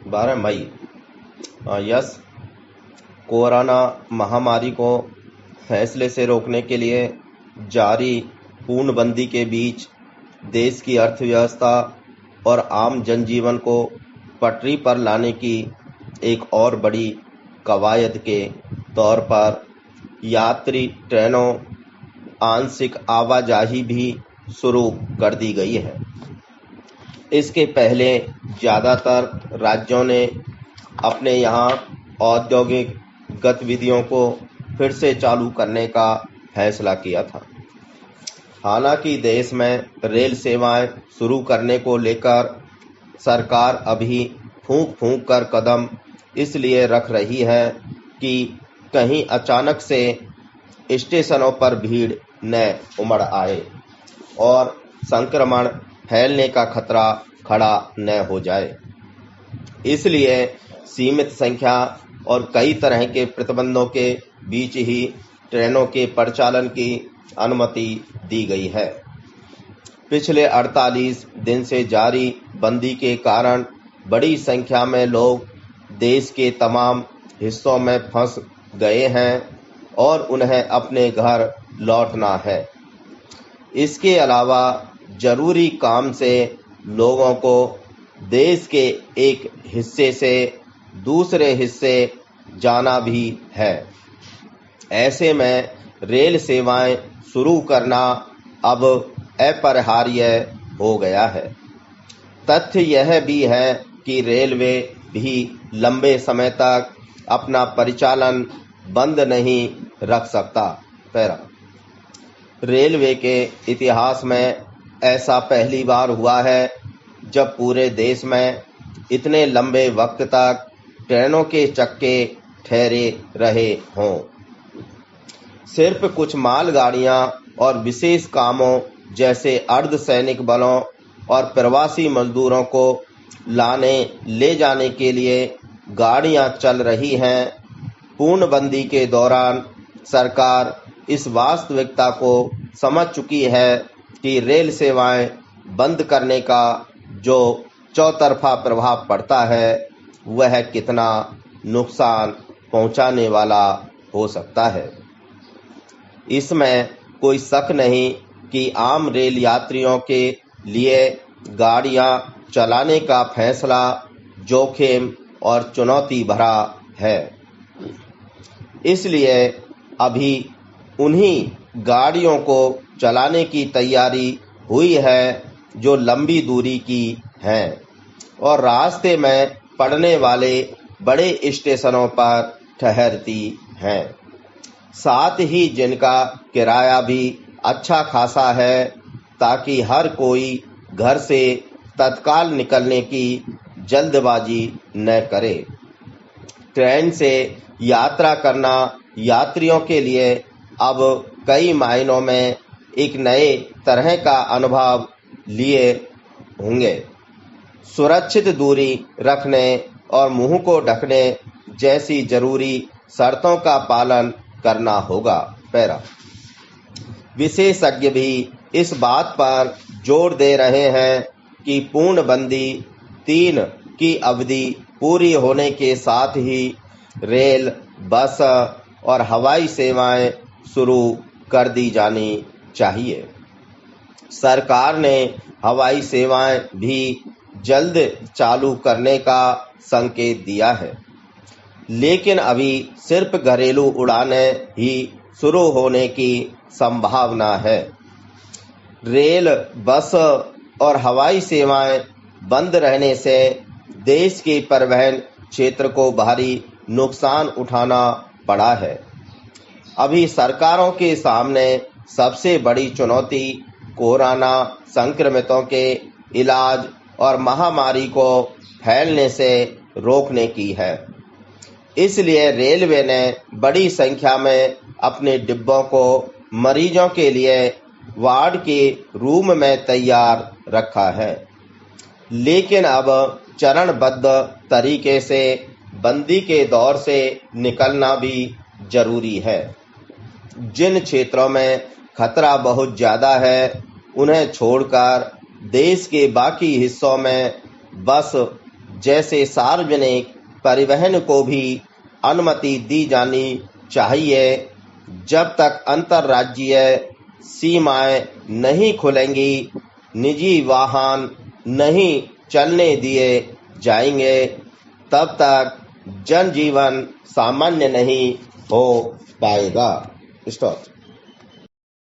12 मई। Yes, corona महामारी को फैसले से रोकने के लिए जारी पूर्णबंदी के बीच देश की अर्थव्यवस्था और आम जनजीवन को पटरी पर लाने की एक और बड़ी कवायद के तौर पर यात्री ट्रेनों आंशिक आवाजाही भी शुरू कर दी गई है। इसके पहले ज्यादातर राज्यों ने अपने यहाँ औद्योगिक गतिविधियों को फिर से चालू करने का फैसला किया था। हालांकि देश में रेल सेवाएं शुरू करने को लेकर सरकार अभी फूंक फूंक कर कदम इसलिए रख रही है कि कहीं अचानक से स्टेशनों पर भीड़ न उमड़ आए और संक्रमण फैलने का खतरा खड़ा न हो जाए। इसलिए सीमित संख्या और कई तरह के प्रतिबंधों के बीच ही ट्रेनों के परिचालन की अनुमति दी गई है। पिछले 48 दिन से जारी बंदी के कारण बड़ी संख्या में लोग देश के तमाम हिस्सों में फंस गए हैं और उन्हें अपने घर लौटना है। इसके अलावा जरूरी काम से लोगों को देश के एक हिस्से से दूसरे हिस्से जाना भी है। ऐसे में रेल सेवाएं शुरू करना अब अपरिहार्य हो गया है। तथ्य यह भी है कि रेलवे भी लंबे समय तक अपना परिचालन बंद नहीं रख सकता। रेलवे के इतिहास में ऐसा पहली बार हुआ है जब पूरे देश में इतने लंबे वक्त तक ट्रेनों के चक्के ठहरे रहे हों। सिर्फ कुछ मालगाड़ियां और विशेष कामों जैसे अर्धसैनिक बलों और प्रवासी मजदूरों को लाने ले जाने के लिए गाड़ियां चल रही हैं। पूर्णबंदी के दौरान सरकार इस वास्तविकता को समझ चुकी है कि रेल सेवाएं बंद करने का जो चौतरफा प्रभाव पड़ता है वह कितना नुकसान पहुंचाने वाला हो सकता है। इसमें कोई शक नहीं कि आम रेल यात्रियों के लिए गाड़ियां चलाने का फैसला जोखिम और चुनौती भरा है। इसलिए अभी उन्हीं गाड़ियों को चलाने की तैयारी हुई है जो लंबी दूरी की हैं और रास्ते में पड़ने वाले बड़े स्टेशनों पर ठहरती हैं, साथ ही जिनका किराया भी अच्छा खासा है ताकि हर कोई घर से तत्काल निकलने की जल्दबाजी न करे। ट्रेन से यात्रा करना यात्रियों के लिए अब कई मायनों में एक नए तरह का अनुभव लिए होंगे। सुरक्षित दूरी रखने और मुंह को ढकने जैसी जरूरी शर्तों का पालन करना होगा। विशेषज्ञ भी इस बात पर जोर दे रहे हैं कि पूर्णबंदी 3 की अवधि पूरी होने के साथ ही रेल, बस और हवाई सेवाएं शुरू कर दी जानी चाहिए। सरकार ने हवाई सेवाएं भी जल्द चालू करने का संकेत दिया है, लेकिन अभी सिर्फ घरेलू उड़ानें ही शुरू होने की संभावना है। रेल, बस और हवाई सेवाएं बंद रहने से देश के परिवहन क्षेत्र को भारी नुकसान उठाना पड़ा है। अभी सरकारों के सामने सबसे बड़ी चुनौती कोरोना संक्रमितों के इलाज और महामारी को फैलने से रोकने की है। इसलिए रेलवे ने बड़ी संख्या में अपने डिब्बों को मरीजों के लिए वार्ड के रूम में तैयार रखा है, लेकिन अब चरणबद्ध तरीके से बंदी के दौर से निकलना भी जरूरी है। जिन क्षेत्रों में खतरा बहुत ज्यादा है उन्हें छोड़कर देश के बाकी हिस्सों में बस जैसे सार्वजनिक परिवहन को भी अनुमति दी जानी चाहिए, जब तक अंतर्राज्यीय सीमाएं नहीं खुलेंगी निजी वाहन नहीं चलने दिए जाएंगे, तब तक जनजीवन सामान्य नहीं हो पाएगा। स्टॉप।